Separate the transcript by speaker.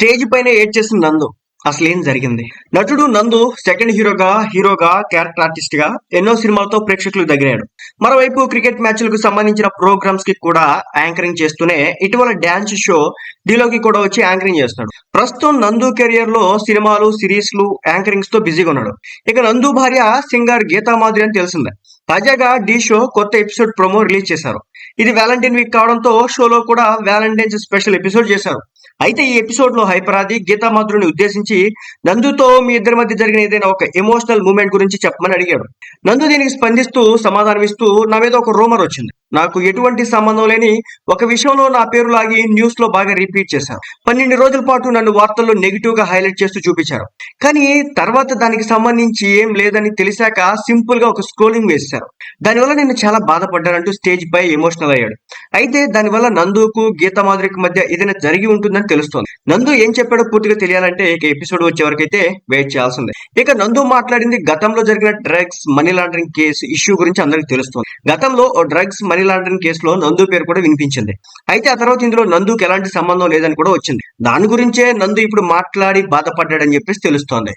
Speaker 1: Stage పైన ఏడ్చేసిన నందు అసలు ఏం జరిగింది? నటుడు నందు సెకండ్ హీరోగా క్యారెక్టర్ ఆర్టిస్ట్ గా ఎన్నో సినిమాలతో ప్రేక్షకులకు దగ్గరయ్యాడు. మరోవైపు క్రికెట్ మ్యాచ్లకు సంబంధించిన ప్రోగ్రామ్స్ కి కూడా యాంకరింగ్ చేస్తూనే ఇటీవల డాన్స్ షో డిలోకి కూడా వచ్చి యాంకరింగ్ చేస్తున్నాడు. ప్రస్తుతం నందు కెరియర్ లో సినిమాలు, సిరీస్లు, యాంకరింగ్స్ తో బిజీగా ఉన్నాడు. ఇక నందు భార్య సింగర్ గీతా మాధురి అని తెలిసిందే. తాజాగా డి షో కొత్త ఎపిసోడ్ ప్రోమో రిలీజ్ చేశారు. ఇది వ్యాలంటైన్ వీక్ కావడంతో షోలో కూడా వ్యాలంటైన్స్ స్పెషల్ ఎపిసోడ్ చేశారు. అయితే ఈ ఎపిసోడ్ లో హైపరాది గీతా మాధురిని ఉద్దేశించి నందుతో మీ ఇద్దరి మధ్య జరిగిన ఏదైనా ఒక ఎమోషనల్ మూమెంట్ గురించి చెప్పమని అడిగాడు. నందు దీనికి స్పందిస్తూ సమాధానమిస్తూ, నా మీద ఒక రూమర్ వచ్చింది. నాకు ఎటువంటి సంబంధం లేని ఒక విషయంలో నా పేరు లాగి న్యూస్ లో బాగా రిపీట్ చేశారు. 12 రోజుల పాటు నన్ను వార్తల్లో నెగిటివ్ గా హైలైట్ చేస్తూ చూపించారు. కానీ తర్వాత దానికి సంబంధించి ఏం లేదని తెలిసాక సింపుల్ గా ఒక స్క్రోలింగ్ వేశారు. దానివల్ల నేను చాలా బాధపడ్డానంటూ స్టేజ్ పై ఎమోషనల్ అయ్యాడు. అయితే దానివల్ల నందుకు గీతా మాధురికి మధ్య ఏదైనా జరిగి ఉంటుందని తెలుస్తోంది. నందు ఏం చెప్పాడో పూర్తిగా తెలియాలంటే ఇక ఎపిసోడ్ వచ్చే వరకైతే వెయిట్ చేయాల్సిందే. ఇక నందు మాట్లాడింది గతంలో జరిగిన drugs money laundering case issue గురించి అందరికి తెలుస్తోంది. గతంలో ఓ డ్రగ్స్ మనీ లాండరింగ్ కేసులో నందు పేరు కూడా వినిపించింది. అయితే ఆ తర్వాత ఇందులో నందుకు ఎలాంటి సంబంధం లేదని కూడా వచ్చింది. దాని గురించే నందు ఇప్పుడు మాట్లాడి బాధపడ్డాడని చెప్పేసి తెలుస్తోంది.